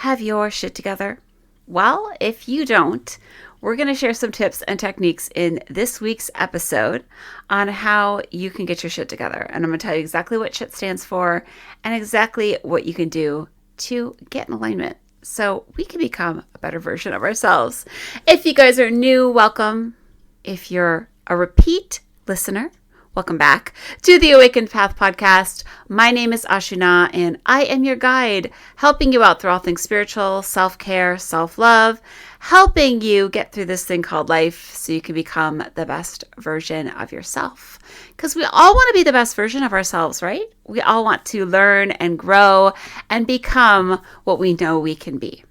have your shit together? Well, if you don't, we're going to share some tips and techniques in this week's episode on how you can get your shit together. And I'm going to tell you exactly what SHIT stands for and exactly what you can do to get in alignment so we can become a better version of ourselves. If you guys are new, welcome. If you're a repeat listener, welcome back to the Awakened Path podcast. My name is Ashuna, and I am your guide, helping you out through all things spiritual, self-care, self-love, helping you get through this thing called life so you can become the best version of yourself. Because we all want to be the best version of ourselves, right? We all want to learn and grow and become what we know we can be.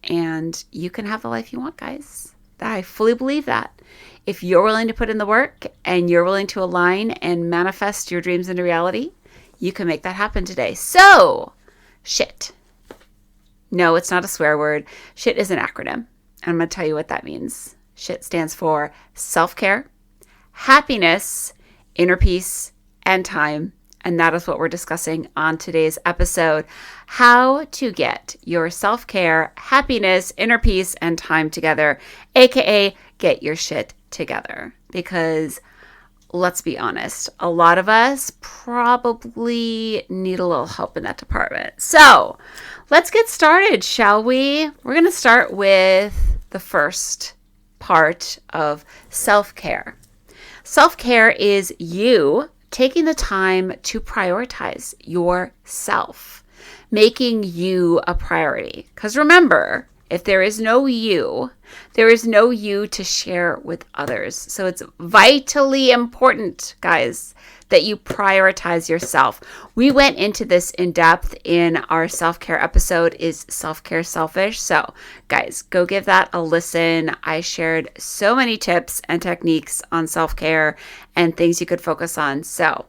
And you can have the life you want, guys. I fully believe that. If you're willing to put in the work and you're willing to align and manifest your dreams into reality, you can make that happen today. So, SHIT. No, it's not a swear word. SHIT is an acronym. And I'm going to tell you what that means. SHIT stands for self-care, happiness, inner peace, and time. And that is what we're discussing on today's episode. How to get your self-care, happiness, inner peace, and time together, aka get your shit together. Because let's be honest, a lot of us probably need a little help in that department. So let's get started, shall we? We're going to start with the first part of self-care. Self-care is you taking the time to prioritize yourself, making you a priority. Because remember, if there is no you, there is no you to share with others. So it's vitally important, guys, that you prioritize yourself. We went into this in depth in our self-care episode, Is Self-Care Selfish? So guys, go give that a listen. I shared so many tips and techniques on self-care and things you could focus on. So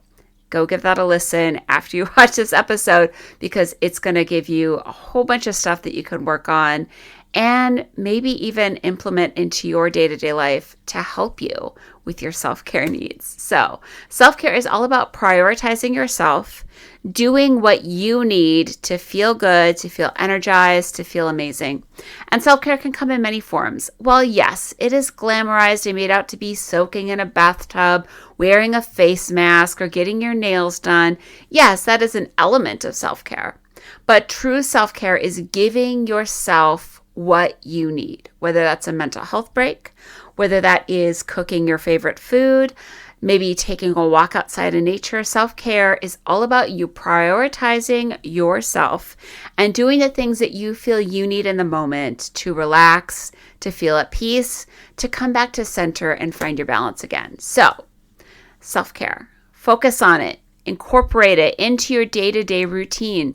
go give that a listen after you watch this episode, because it's going to give you a whole bunch of stuff that you can work on and maybe even implement into your day-to-day life to help you with your self-care needs. So self-care is all about prioritizing yourself, doing what you need to feel good, to feel energized, to feel amazing. And self-care can come in many forms. Well, yes, it is glamorized and made out to be soaking in a bathtub, wearing a face mask, or getting your nails done. Yes, that is an element of self-care. But true self-care is giving yourself what you need, whether that's a mental health break, whether that is cooking your favorite food, maybe taking a walk outside in nature. Self-care is all about you prioritizing yourself and doing the things that you feel you need in the moment to relax, to feel at peace, to come back to center and find your balance again. So, self-care, focus on it, incorporate it into your day-to-day routine.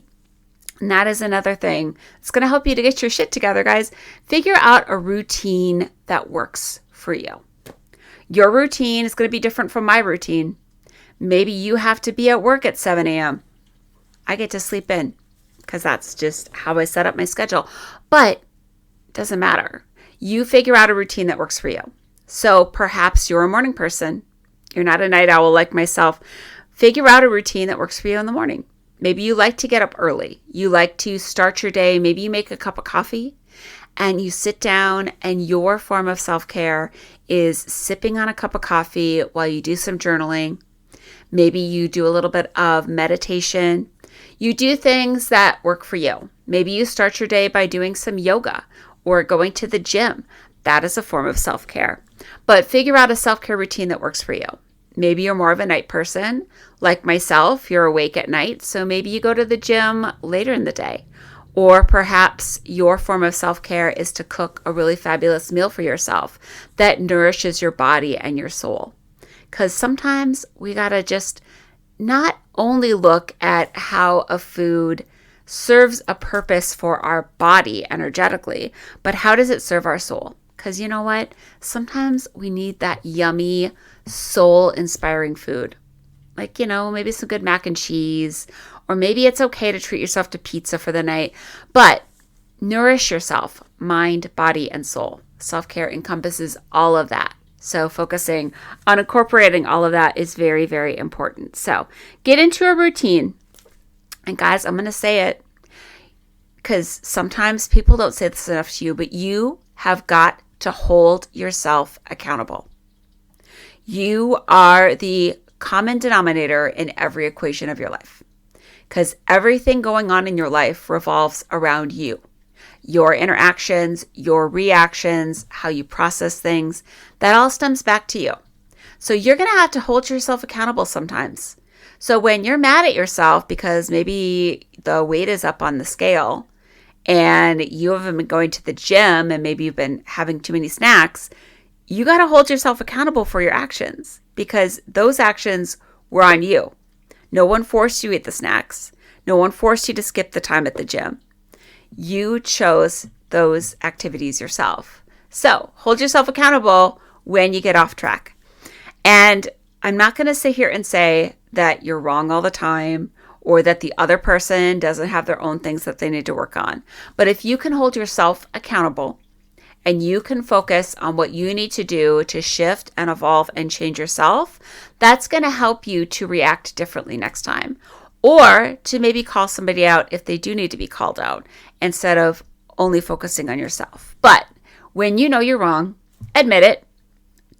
And that is another thing. It's going to help you to get your shit together, guys. Figure out a routine that works for you. Your routine is going to be different from my routine. Maybe you have to be at work at 7 a.m. I get to sleep in because that's just how I set up my schedule. But it doesn't matter. You figure out a routine that works for you. So perhaps you're a morning person. You're not a night owl like myself. Figure out a routine that works for you in the morning. Maybe you like to get up early. You like to start your day. Maybe you make a cup of coffee and you sit down, and your form of self-care is sipping on a cup of coffee while you do some journaling. Maybe you do a little bit of meditation. You do things that work for you. Maybe you start your day by doing some yoga or going to the gym. That is a form of self-care. But figure out a self-care routine that works for you. Maybe you're more of a night person. Like myself, you're awake at night, so maybe you go to the gym later in the day. Or perhaps your form of self-care is to cook a really fabulous meal for yourself that nourishes your body and your soul. Because sometimes we gotta just not only look at how a food serves a purpose for our body energetically, but how does it serve our soul? Because you know what? Sometimes we need that yummy, soul-inspiring food. Like, maybe some good mac and cheese, or maybe it's okay to treat yourself to pizza for the night, but nourish yourself, mind, body, and soul. Self-care encompasses all of that. So focusing on incorporating all of that is very, very important. So get into a routine. And guys, I'm going to say it. because sometimes people don't say this enough to you, but you have got to hold yourself accountable. You are the common denominator in every equation of your life, because everything going on in your life revolves around you. Your interactions, your reactions, how you process things, that all stems back to you. So you're going to have to hold yourself accountable sometimes. So when you're mad at yourself because maybe the weight is up on the scale and you haven't been going to the gym and maybe you've been having too many snacks, you got to hold yourself accountable for your actions, because those actions were on you. No one forced you to eat the snacks. No one forced you to skip the time at the gym. You chose those activities yourself. So hold yourself accountable when you get off track. And I'm not going to sit here and say that you're wrong all the time or that the other person doesn't have their own things that they need to work on. But if you can hold yourself accountable and you can focus on what you need to do to shift and evolve and change yourself, that's going to help you to react differently next time, or to maybe call somebody out if they do need to be called out instead of only focusing on yourself. But when you know you're wrong, admit it,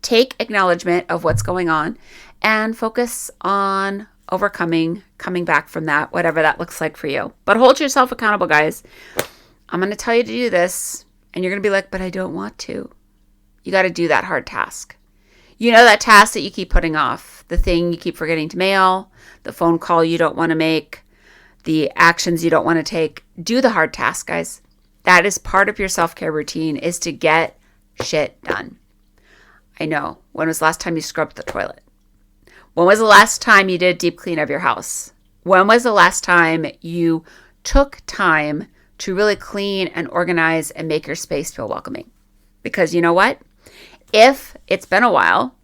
take acknowledgement of what's going on, and focus on overcoming, coming back from that, whatever that looks like for you. But hold yourself accountable, guys. I'm going to tell you to do this, and you're going to be like, but I don't want to. You got to do that hard task. You know, that task that you keep putting off, the thing you keep forgetting to mail, the phone call you don't want to make, the actions you don't want to take. Do the hard task, guys. That is part of your self-care routine, is to get shit done. I know. When was the last time you scrubbed the toilet? When was the last time you did a deep clean of your house? When was the last time you took time to really clean and organize and make your space feel welcoming? Because you know what? If it's been a while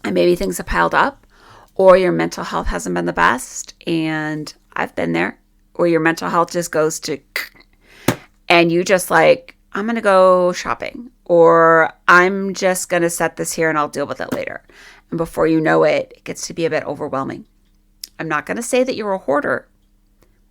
and maybe things have piled up, or your mental health hasn't been the best, and I've been there, or your mental health just goes to, and you just like, I'm going to go shopping, or I'm just going to set this here and I'll deal with it later. And before you know it, it gets to be a bit overwhelming. I'm not going to say that you're a hoarder,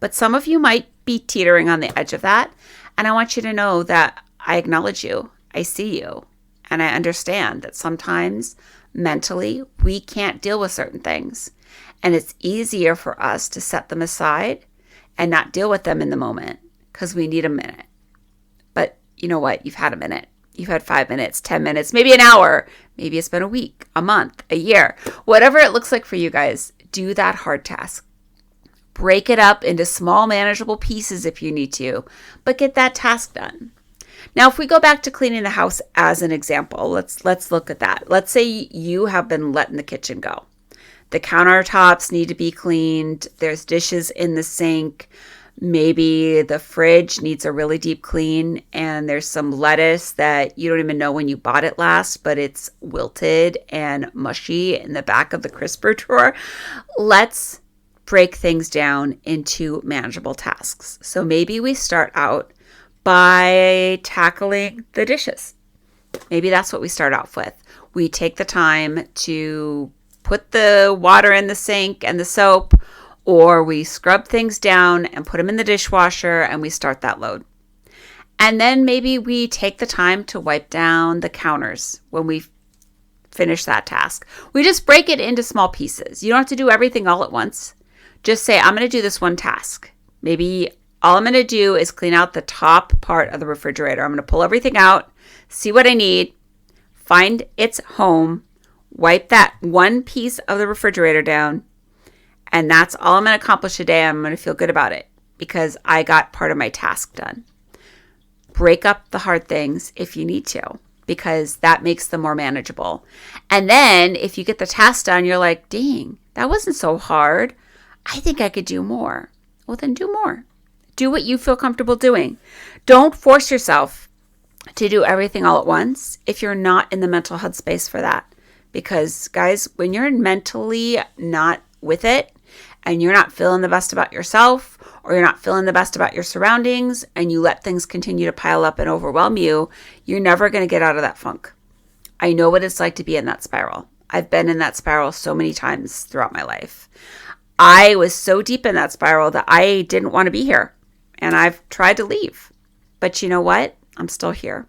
but some of you might be teetering on the edge of that. And I want you to know that I acknowledge you. I see you. And I understand that sometimes mentally we can't deal with certain things. And it's easier for us to set them aside and not deal with them in the moment because we need a minute. But you know what? You've had a minute. You've had 5 minutes, 10 minutes, maybe an hour. Maybe it's been a week, a month, a year. Whatever it looks like for you guys, do that hard task. Break it up into small, manageable pieces if you need to, but get that task done. Now, if we go back to cleaning the house as an example, let's look at that. Let's say you have been letting the kitchen go. The countertops need to be cleaned. There's dishes in the sink. Maybe the fridge needs a really deep clean, and there's some lettuce that you don't even know when you bought it last, but it's wilted and mushy in the back of the crisper drawer. Let's break things down into manageable tasks. So maybe we start out by tackling the dishes. Maybe that's what we start off with. We take the time to put the water in the sink and the soap, or we scrub things down and put them in the dishwasher and we start that load. And then maybe we take the time to wipe down the counters when we finish that task. We just break it into small pieces. You don't have to do everything all at once. Just say, I'm going to do this one task. Maybe all I'm going to do is clean out the top part of the refrigerator. I'm going to pull everything out, see what I need, find its home, wipe that one piece of the refrigerator down, and that's all I'm going to accomplish today. I'm going to feel good about it because I got part of my task done. Break up the hard things if you need to, because that makes them more manageable. And then if you get the task done, you're like, dang, that wasn't so hard. I think I could do more. Well, then do more. Do what you feel comfortable doing. Don't force yourself to do everything all at once if you're not in the mental headspace for that. Because, guys, when you're mentally not with it and you're not feeling the best about yourself, or you're not feeling the best about your surroundings, and you let things continue to pile up and overwhelm you, you're never going to get out of that funk. I know what it's like to be in that spiral. I've been in that spiral so many times throughout my life. I was so deep in that spiral that I didn't want to be here. and I've tried to leave. But you know what? I'm still here.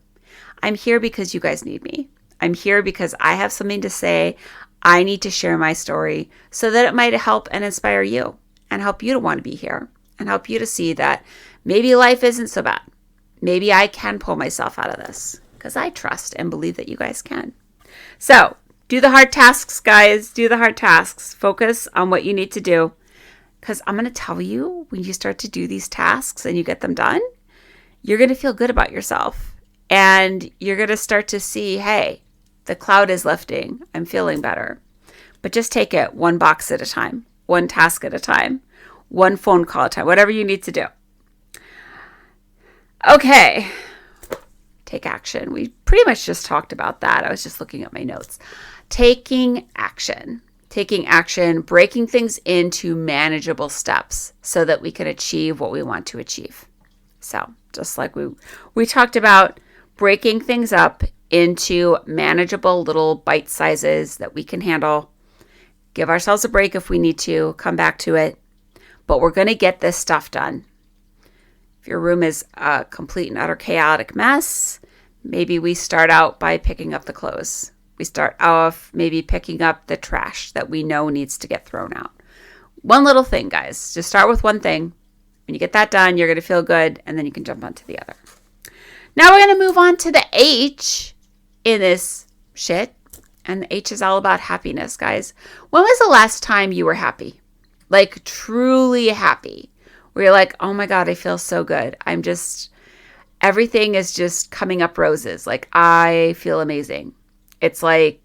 I'm here because you guys need me. I'm here because I have something to say. I need to share my story so that it might help and inspire you and help you to want to be here and help you to see that maybe life isn't so bad. Maybe I can pull myself out of this because I trust and believe that you guys can. So do the hard tasks, guys. Do the hard tasks. Focus on what you need to do. Because I'm going to tell you, when you start to do these tasks and you get them done, you're going to feel good about yourself. And you're going to start to see, hey, the cloud is lifting. I'm feeling better. But just take it one box at a time, one task at a time, one phone call at a time, whatever you need to do. Okay. Take action. We pretty much just talked about that. I was just looking at my notes. Taking action. Taking action, breaking things into manageable steps so that we can achieve what we want to achieve. So just like we talked about, breaking things up into manageable little bite sizes that we can handle. Give ourselves a break if we need to, come back to it. But we're going to get this stuff done. If your room is a complete and utter chaotic mess, maybe we start out by picking up the clothes. We start off maybe picking up the trash that we know needs to get thrown out. One little thing, guys. Just start with one thing. When you get that done, you're going to feel good, and then you can jump on to the other. Now we're going to move on to the H in this shit. And the H is all about happiness, guys. When was the last time you were happy? Like truly happy. Where you're like, oh my God, I feel so good. Everything is just coming up roses. Like I feel amazing. It's like,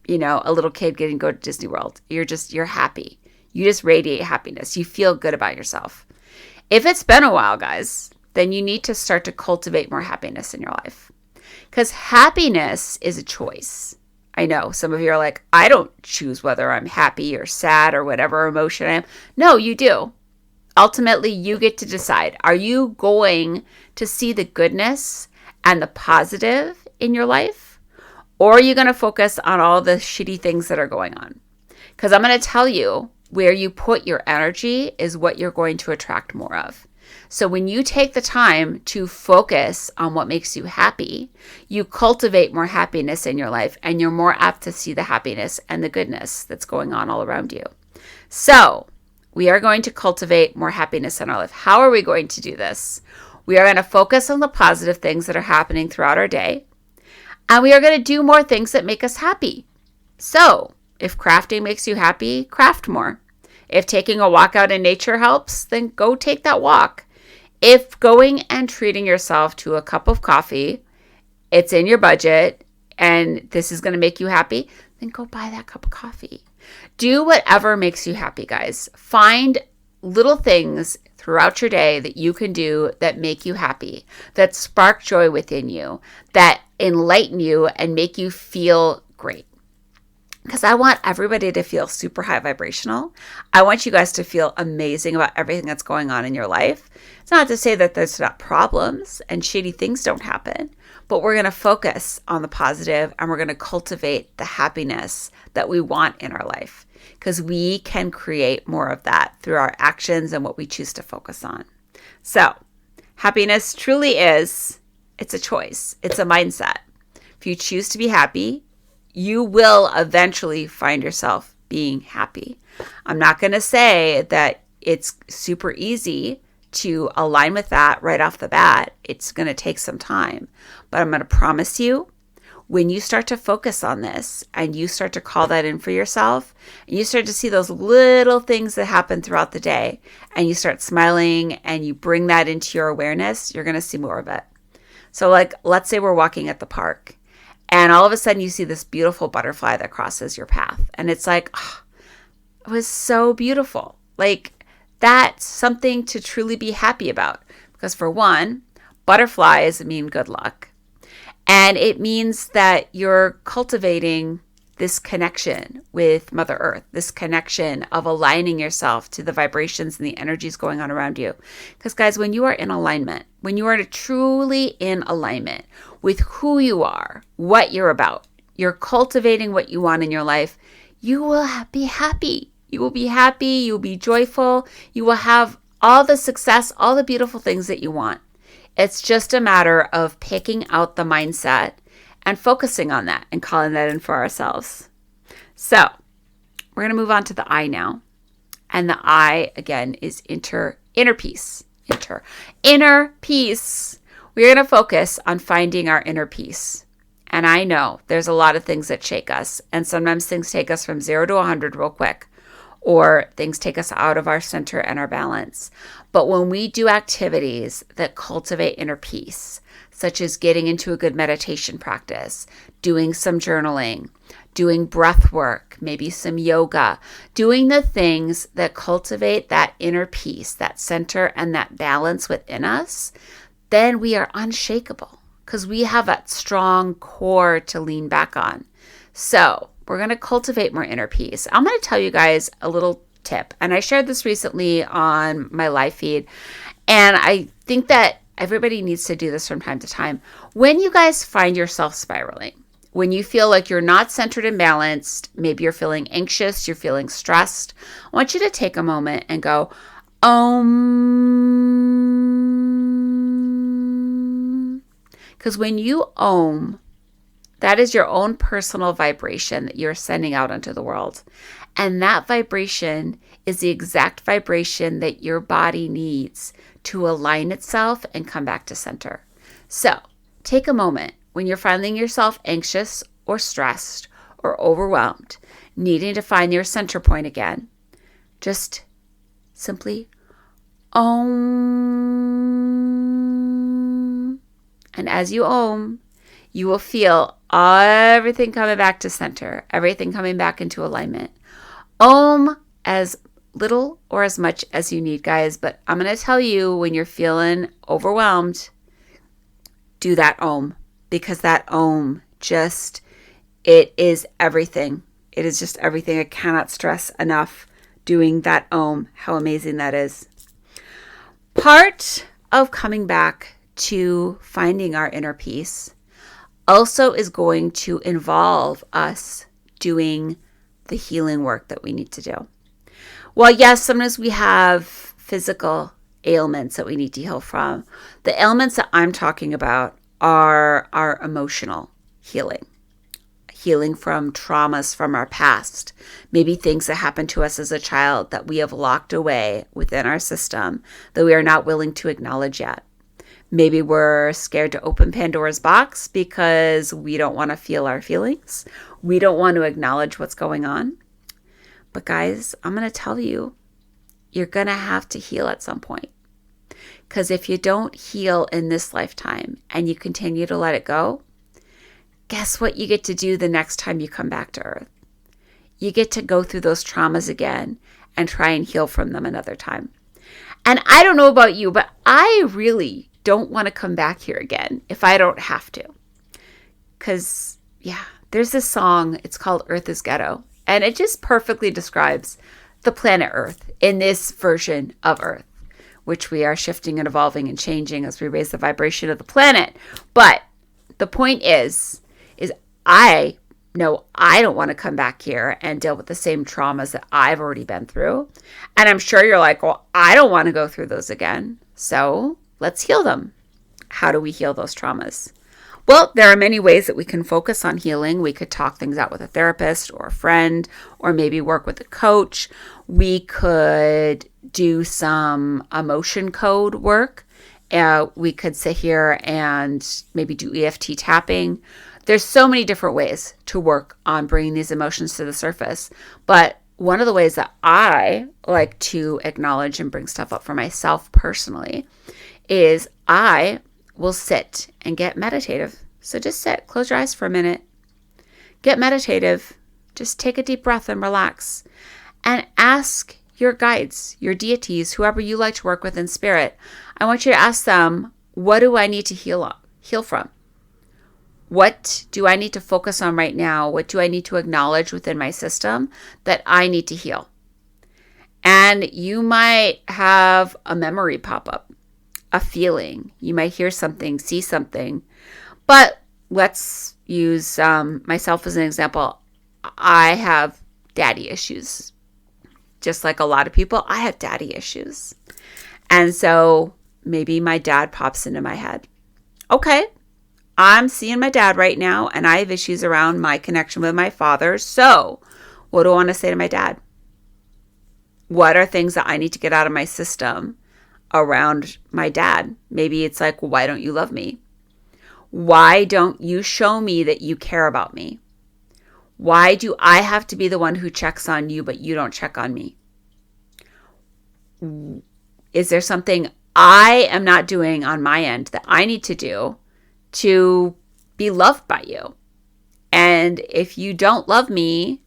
a little kid getting to go to Disney World. You're happy. You just radiate happiness. You feel good about yourself. If it's been a while, guys, then you need to start to cultivate more happiness in your life. Because happiness is a choice. I know some of you are like, I don't choose whether I'm happy or sad or whatever emotion I am. No, you do. Ultimately, you get to decide. Are you going to see the goodness and the positive in your life? Or are you going to focus on all the shitty things that are going on? Because I'm going to tell you, where you put your energy is what you're going to attract more of. So when you take the time to focus on what makes you happy, you cultivate more happiness in your life, and you're more apt to see the happiness and the goodness that's going on all around you. So we are going to cultivate more happiness in our life. How are we going to do this? We are going to focus on the positive things that are happening throughout our day. And we are going to do more things that make us happy. So if crafting makes you happy, craft more. If taking a walk out in nature helps, then go take that walk. If going and treating yourself to a cup of coffee, it's in your budget, and this is going to make you happy, then go buy that cup of coffee. Do whatever makes you happy, guys. Find little things throughout your day that you can do that make you happy, that spark joy within you, that enlighten you and make you feel great. Because I want everybody to feel super high vibrational. I want you guys to feel amazing about everything that's going on in your life. It's not to say that there's not problems and shitty things don't happen, but we're going to focus on the positive, and we're going to cultivate the happiness that we want in our life, because we can create more of that through our actions and what we choose to focus on. So happiness truly is, it's a choice. It's a mindset. If you choose to be happy, you will eventually find yourself being happy. I'm not going to say that it's super easy to align with that right off the bat. It's going to take some time, but I'm going to promise you, when you start to focus on this and you start to call that in for yourself, and you start to see those little things that happen throughout the day, and you start smiling and you bring that into your awareness, you're going to see more of it. So like, let's say we're walking at the park, and all of a sudden you see this beautiful butterfly that crosses your path. And it's like, oh, it was so beautiful. Like, that's something to truly be happy about. Because for one, butterflies mean good luck. And it means that you're cultivating this connection with Mother Earth, this connection of aligning yourself to the vibrations and the energies going on around you. Because guys, when you are in alignment, when you are truly in alignment with who you are, what you're about, you're cultivating what you want in your life, you will be happy. You will be happy. You will be joyful. You will have all the success, all the beautiful things that you want. It's just a matter of picking out the mindset and focusing on that and calling that in for ourselves. So we're going to move on to the I now. And the I, again, is inner peace. Inner peace. We're going to focus on finding our inner peace. And I know there's a lot of things that shake us. And sometimes things take us from 0 to 100 real quick. Or things take us out of our center and our balance. But when we do activities that cultivate inner peace, such as getting into a good meditation practice, doing some journaling, doing breath work, maybe some yoga, doing the things that cultivate that inner peace, that center and that balance within us, then we are unshakable because we have that strong core to lean back on. So we're going to cultivate more inner peace. I'm going to tell you guys a little tip, and I shared this recently on my live feed, and I think that everybody needs to do this from time to time. When you guys find yourself spiraling, when you feel like you're not centered and balanced, maybe you're feeling anxious, you're feeling stressed, I want you to take a moment and go, Om. Because when you Om, that is your own personal vibration that you're sending out into the world. And that vibration is the exact vibration that your body needs to align itself and come back to center. So take a moment when you're finding yourself anxious or stressed or overwhelmed, needing to find your center point again. Just simply Om. And as you Om, you will feel everything coming back to center, everything coming back into alignment. Om as little or as much as you need, guys. But I'm going to tell you, when you're feeling overwhelmed, do that Om, because that Om it is everything. It is just everything. I cannot stress enough doing that Om, how amazing that is. Part of coming back to finding our inner peace also is going to involve us doing the healing work that we need to do. Well, yes, sometimes we have physical ailments that we need to heal from. The ailments that I'm talking about are our emotional healing from traumas from our past, maybe things that happened to us as a child that we have locked away within our system that we are not willing to acknowledge yet. Maybe we're scared to open Pandora's box because we don't want to feel our feelings. We don't want to acknowledge what's going on. But guys, I'm going to tell you, you're going to have to heal at some point. Because if you don't heal in this lifetime and you continue to let it go, guess what you get to do the next time you come back to Earth? You get to go through those traumas again and try and heal from them another time. And I don't know about you, but I really don't want to come back here again if I don't have to. Because, there's this song, it's called Earth is Ghetto, and it just perfectly describes the planet Earth in this version of Earth, which we are shifting and evolving and changing as we raise the vibration of the planet. But the point is I know I don't want to come back here and deal with the same traumas that I've already been through. And I'm sure you're like, well, I don't want to go through those again. So let's heal them. How do we heal those traumas? Well, there are many ways that we can focus on healing. We could talk things out with a therapist or a friend, or maybe work with a coach. We could do some emotion code work. We could sit here and maybe do EFT tapping. There's so many different ways to work on bringing these emotions to the surface. But one of the ways that I like to acknowledge and bring stuff up for myself personally is I will sit and get meditative. So just sit, close your eyes for a minute, get meditative, just take a deep breath and relax, and ask your guides, your deities, whoever you like to work with in spirit. I want you to ask them, what do I need to heal from? What do I need to focus on right now? What do I need to acknowledge within my system that I need to heal? And you might have a memory pop up, a feeling. You might hear something, see something. But let's use myself as an example. I have daddy issues. Just like a lot of people, I have daddy issues. And so maybe my dad pops into my head. Okay, I'm seeing my dad right now, and I have issues around my connection with my father. So what do I want to say to my dad? What are things that I need to get out of my system around my dad? Maybe it's like, why don't you love me? Why don't you show me that you care about me? Why do I have to be the one who checks on you, but you don't check on me? Is there something I am not doing on my end that I need to do to be loved by you? And if you don't love me,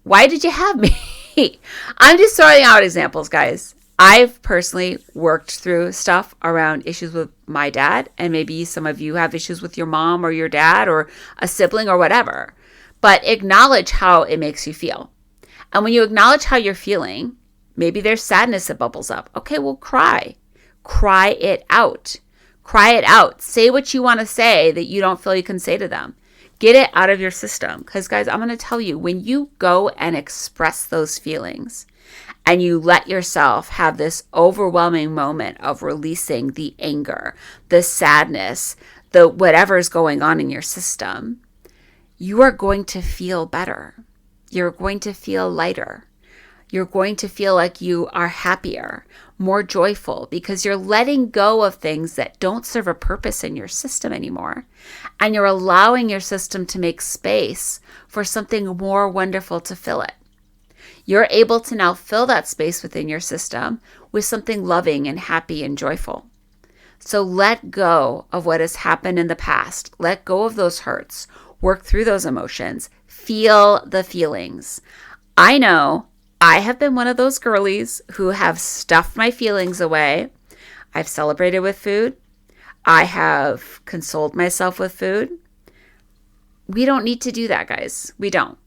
why did you have me? I'm just throwing out examples, guys. I've personally worked through stuff around issues with my dad, and maybe some of you have issues with your mom or your dad or a sibling or whatever. But acknowledge how it makes you feel. And when you acknowledge how you're feeling, maybe there's sadness that bubbles up. Okay, well, cry. Cry it out. Cry it out. Say what you want to say that you don't feel you can say to them. Get it out of your system. Because, guys, I'm going to tell you, when you go and express those feelings and you let yourself have this overwhelming moment of releasing the anger, the sadness, the whatever's going on in your system, you are going to feel better. You're going to feel lighter. You're going to feel like you are happier, more joyful, because you're letting go of things that don't serve a purpose in your system anymore. And you're allowing your system to make space for something more wonderful to fill it. You're able to now fill that space within your system with something loving and happy and joyful. So let go of what has happened in the past. Let go of those hurts. Work through those emotions. Feel the feelings. I know I have been one of those girlies who have stuffed my feelings away. I've celebrated with food. I have consoled myself with food. We don't need to do that, guys. We don't.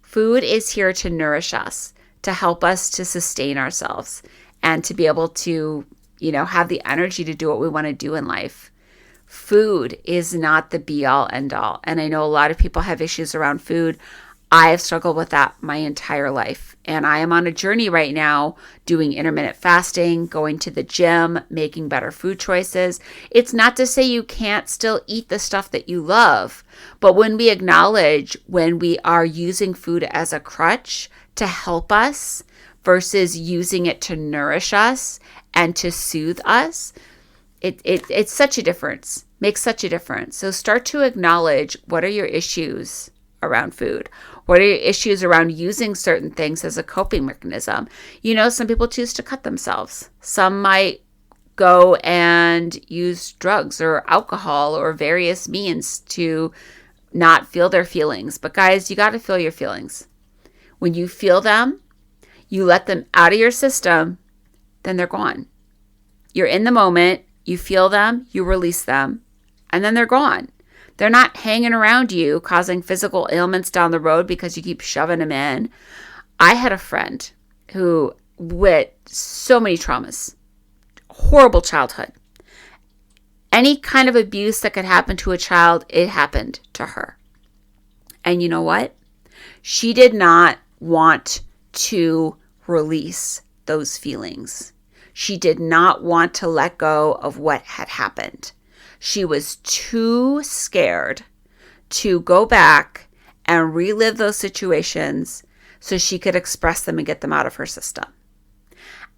Food is here to nourish us, to help us to sustain ourselves, and to be able to, have the energy to do what we want to do in life. Food is not the be all end all. And I know a lot of people have issues around food. I have struggled with that my entire life. And I am on a journey right now doing intermittent fasting, going to the gym, making better food choices. It's not to say you can't still eat the stuff that you love, but when we acknowledge when we are using food as a crutch to help us versus using it to nourish us and to soothe us, it's such a difference, makes such a difference. So start to acknowledge, what are your issues around food? What are your issues around using certain things as a coping mechanism? Some people choose to cut themselves. Some might go and use drugs or alcohol or various means to not feel their feelings. But guys, you got to feel your feelings. When you feel them, you let them out of your system, then they're gone. You're in the moment, you feel them, you release them, and then they're gone. They're not hanging around you, causing physical ailments down the road because you keep shoving them in. I had a friend who, with so many traumas, horrible childhood. Any kind of abuse that could happen to a child, it happened to her. And you know what? She did not want to release those feelings. She did not want to let go of what had happened. She was too scared to go back and relive those situations so she could express them and get them out of her system.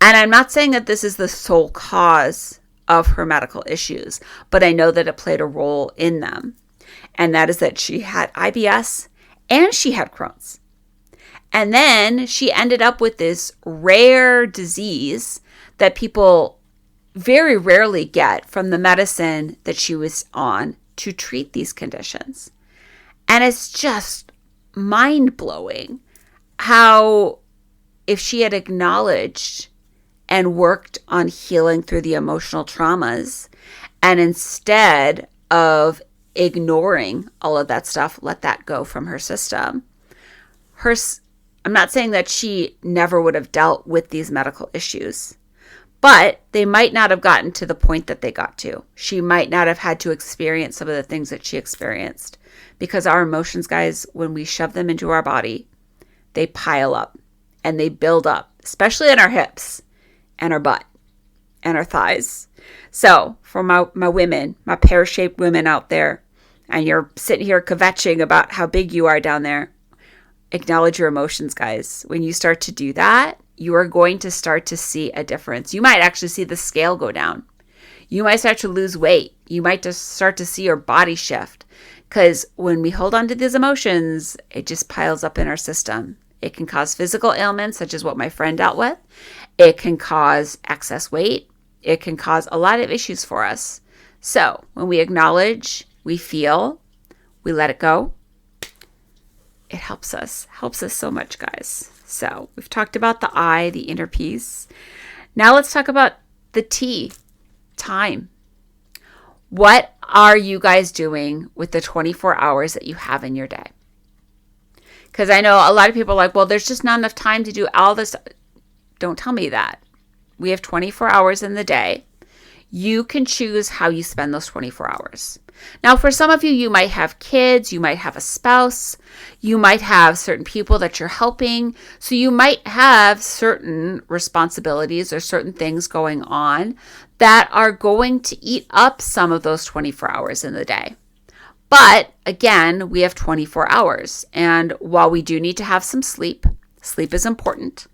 And I'm not saying that this is the sole cause of her medical issues, but I know that it played a role in them. And that is that she had IBS and she had Crohn's. And then she ended up with this rare disease that people very rarely get from the medicine that she was on to treat these conditions. And it's just mind-blowing how, if she had acknowledged and worked on healing through the emotional traumas, and instead of ignoring all of that stuff, let that go from her system, I'm not saying that she never would have dealt with these medical issues, but they might not have gotten to the point that they got to. She might not have had to experience some of the things that she experienced, because our emotions, guys, when we shove them into our body, they pile up and they build up, especially in our hips and our butt. and our thighs. So for my women, my pear-shaped women out there, and you're sitting here kvetching about how big you are down there, acknowledge your emotions, guys. When you start to do that, you are going to start to see a difference. You might actually see the scale go down. You might start to lose weight. You might just start to see your body shift. Because when we hold on to these emotions, it just piles up in our system. It can cause physical ailments, such as what my friend dealt with. It can cause excess weight. It can cause a lot of issues for us. So when we acknowledge, we feel, we let it go, it helps us so much, guys. So we've talked about the I, the inner peace. Now let's talk about the T, time. What are you guys doing with the 24 hours that you have in your day? Because I know a lot of people are like, well, there's just not enough time to do all this. Don't tell me that. We have 24 hours in the day. You can choose how you spend those 24 hours. Now, for some of you, you might have kids, you might have a spouse, you might have certain people that you're helping. So you might have certain responsibilities or certain things going on that are going to eat up some of those 24 hours in the day. But again, we have 24 hours. And while we do need to have some sleep, sleep is important.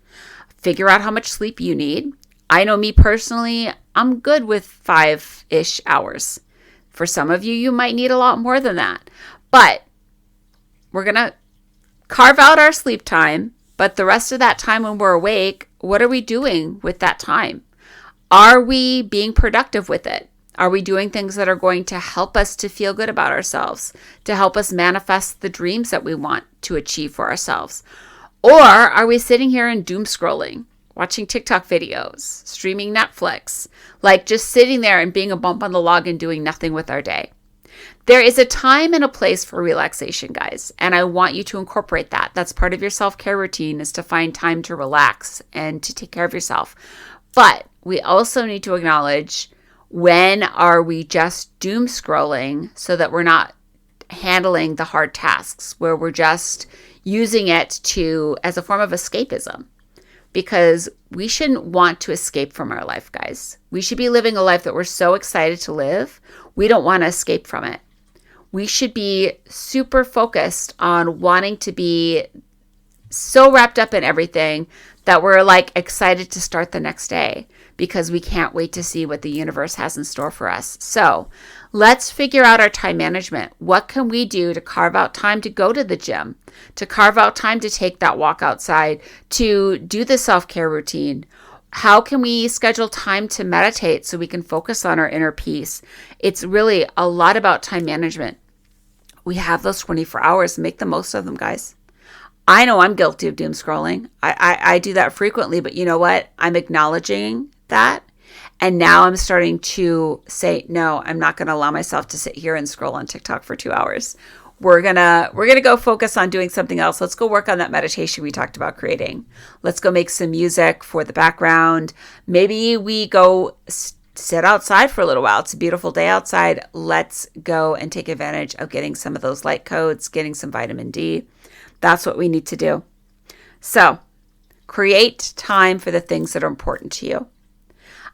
Figure out how much sleep you need. I know me personally, I'm good with 5-ish hours. For some of you, you might need a lot more than that. But we're going to carve out our sleep time. But the rest of that time when we're awake, what are we doing with that time? Are we being productive with it? Are we doing things that are going to help us to feel good about ourselves, to help us manifest the dreams that we want to achieve for ourselves? Or are we sitting here and doom scrolling, watching TikTok videos, streaming Netflix, like just sitting there and being a bump on the log and doing nothing with our day? There is a time and a place for relaxation, guys, and I want you to incorporate that. That's part of your self-care routine, is to find time to relax and to take care of yourself. But we also need to acknowledge, when are we just doom scrolling so that we're not handling the hard tasks, where we're just using it as a form of escapism? Because we shouldn't want to escape from our life, guys. We should be living a life that we're so excited to live. We don't want to escape from it. We should be super focused on wanting to be so wrapped up in everything that we're like excited to start the next day, because we can't wait to see what the universe has in store for us. So let's figure out our time management. What can we do to carve out time to go to the gym, to carve out time to take that walk outside, to do the self-care routine? How can we schedule time to meditate so we can focus on our inner peace? It's really a lot about time management. We have those 24 hours. Make the most of them, guys. I know I'm guilty of doom scrolling. I do that frequently, but you know what? I'm acknowledging that. And now I'm starting to say, no, I'm not going to allow myself to sit here and scroll on TikTok for 2 hours. We're going to go focus on doing something else. Let's go work on that meditation we talked about creating. Let's go make some music for the background. Maybe we go sit outside for a little while. It's a beautiful day outside. Let's go and take advantage of getting some of those light codes, getting some vitamin D. That's what we need to do. So create time for the things that are important to you.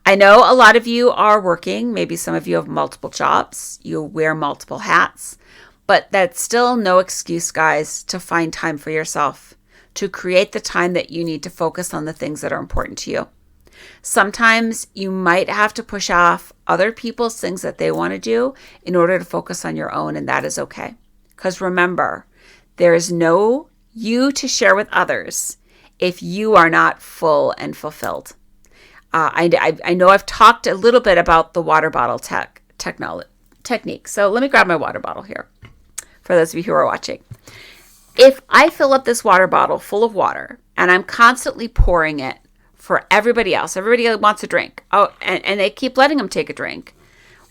I know a lot of you are working. Maybe some of you have multiple jobs. You wear multiple hats. But that's still no excuse, guys, to find time for yourself, to create the time that you need to focus on the things that are important to you. Sometimes you might have to push off other people's things that they want to do in order to focus on your own, and that is okay. Because remember, there is no you to share with others if you are not full and fulfilled. I know I've talked a little bit about the water bottle technique. So let me grab my water bottle here for those of you who are watching. If I fill up this water bottle full of water and I'm constantly pouring it for everybody else wants a drink. Oh, and they keep letting them take a drink.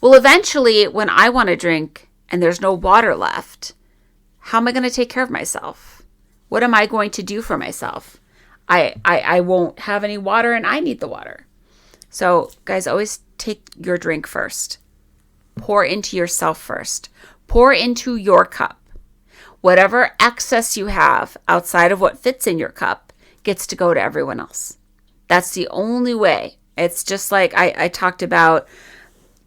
Well, eventually when I want a drink and there's no water left, how am I going to take care of myself? What am I going to do for myself? I won't have any water and I need the water. So guys, always take your drink first. Pour into yourself first. Pour into your cup. Whatever excess you have outside of what fits in your cup gets to go to everyone else. That's the only way It's just like I talked about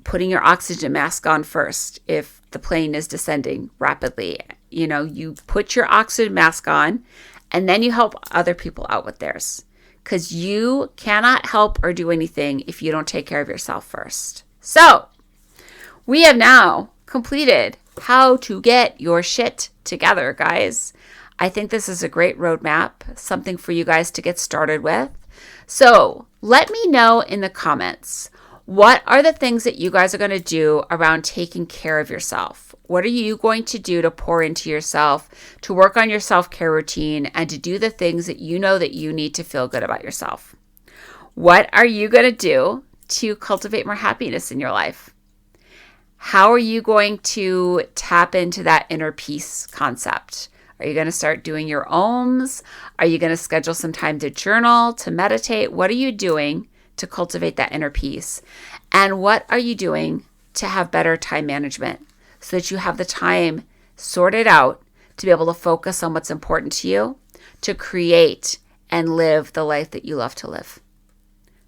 putting your oxygen mask on first if the plane is descending rapidly. You put your oxygen mask on and then you help other people out with theirs, because you cannot help or do anything if you don't take care of yourself first. So we have now completed how to get your shit together, guys. I think this is a great roadmap, something for you guys to get started with. So let me know in the comments, what are the things that you guys are going to do around taking care of yourself? What are you going to do to pour into yourself, to work on your self-care routine, and to do the things that you know that you need to feel good about yourself? What are you going to do to cultivate more happiness in your life? How are you going to tap into that inner peace concept? Are you going to start doing your ohms? Are you going to schedule some time to journal, to meditate? What are you doing to cultivate that inner peace? And what are you doing to have better time management so that you have the time sorted out to be able to focus on what's important to you, to create and live the life that you love to live?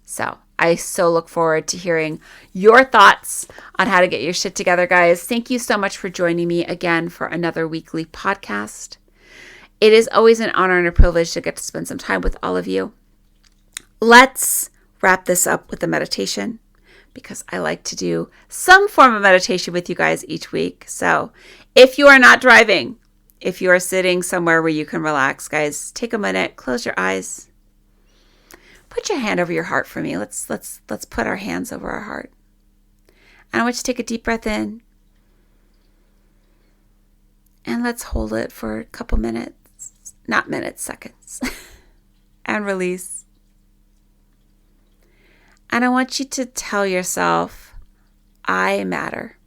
So I so look forward to hearing your thoughts on how to get your shit together, guys. Thank you so much for joining me again for another weekly podcast. It is always an honor and a privilege to get to spend some time with all of you. Let's wrap this up with a meditation, because I like to do some form of meditation with you guys each week. So if you are not driving, if you are sitting somewhere where you can relax, guys, take a minute, close your eyes. Put your hand over your heart for me. Let's put our hands over our heart. And I want you to take a deep breath in. And let's hold it for a couple minutes. Not minutes, seconds. And release. And I want you to tell yourself, I matter.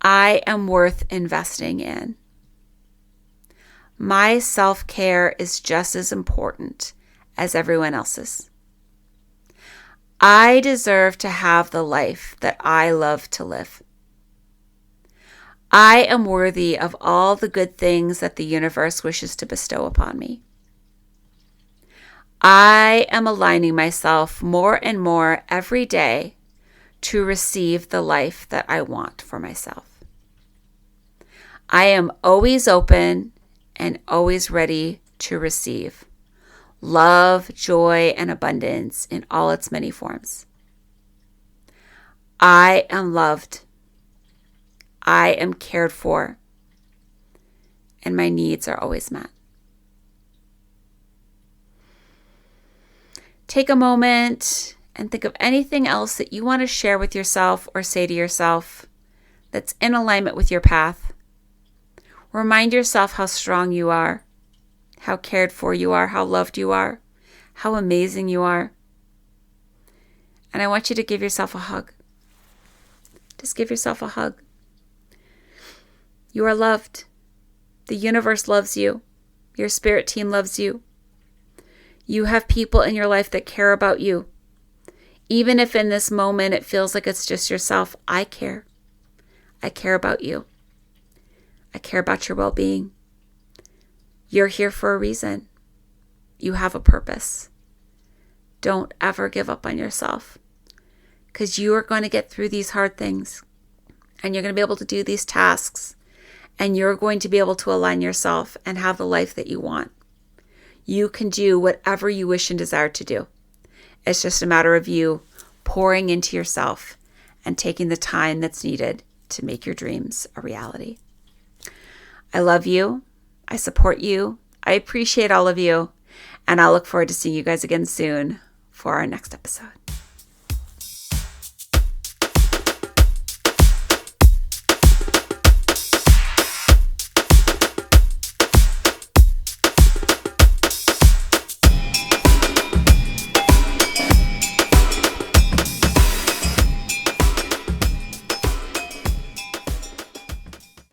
I am worth investing in. My self-care is just as important as everyone else's. I deserve to have the life that I love to live. I am worthy of all the good things that the universe wishes to bestow upon me. I am aligning myself more and more every day to receive the life that I want for myself. I am always open and always ready to receive love, joy, and abundance in all its many forms. I am loved. I am cared for, and my needs are always met. Take a moment and think of anything else that you want to share with yourself or say to yourself that's in alignment with your path. Remind yourself how strong you are, how cared for you are, how loved you are, how amazing you are. And I want you to give yourself a hug. Just give yourself a hug. You are loved. The universe loves you. Your spirit team loves you. You have people in your life that care about you. Even if in this moment it feels like it's just yourself, I care. I care about you. I care about your well-being. You're here for a reason. You have a purpose. Don't ever give up on yourself, because you are going to get through these hard things, and you're going to be able to do these tasks, and you're going to be able to align yourself and have the life that you want. You can do whatever you wish and desire to do. It's just a matter of you pouring into yourself and taking the time that's needed to make your dreams a reality. I love you. I support you. I appreciate all of you. And I'll look forward to seeing you guys again soon for our next episode.